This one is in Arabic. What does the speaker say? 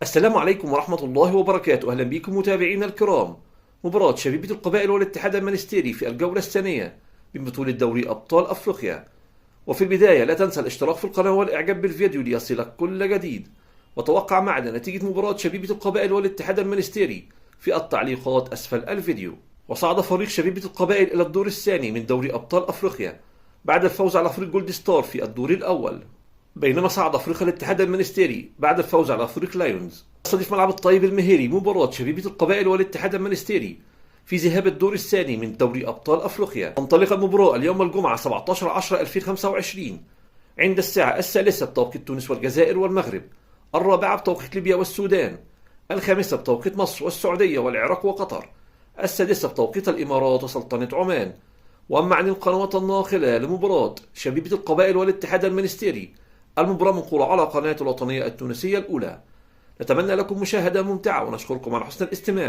السلام عليكم ورحمة الله وبركاته. أهلا بكم متابعينا الكرام. مباراة شبيبة القبائل والاتحاد المنستيري في الجولة الثانية من بطولة دوري أبطال أفريقيا. وفي البداية لا تنسى الاشتراك في القناة والإعجاب بالفيديو ليصلك كل جديد، وتوقع معنا نتيجة مباراة شبيبة القبائل والاتحاد المنستيري في التعليقات أسفل الفيديو. وصعد فريق شبيبة القبائل إلى الدور الثاني من دوري أبطال أفريقيا بعد الفوز على فريق جولد ستار في الدور الأول، بينما صعد فريق الاتحاد المنستيري بعد الفوز على فريق لايونز. يستضيف ملعب الطيب المهيري مباراة شبيبة القبائل والاتحاد المنستيري في ذهاب الدور الثاني من دوري أبطال أفريقيا. تنطلق المباراة اليوم الجمعة 17/10/2025 عند الساعة 3 بتوقيت تونس والجزائر والمغرب، 4 بتوقيت ليبيا والسودان، 5 بتوقيت مصر والسعودية والعراق وقطر، 6 بتوقيت الإمارات وسلطنة عمان. وأما عن القنوات الناقلة لمباراة شبيبة القبائل والاتحاد المنستيري، المباراة منقولة على قناة الوطنية التونسية الأولى. نتمنى لكم مشاهدة ممتعة ونشكركم على حسن الاستماع.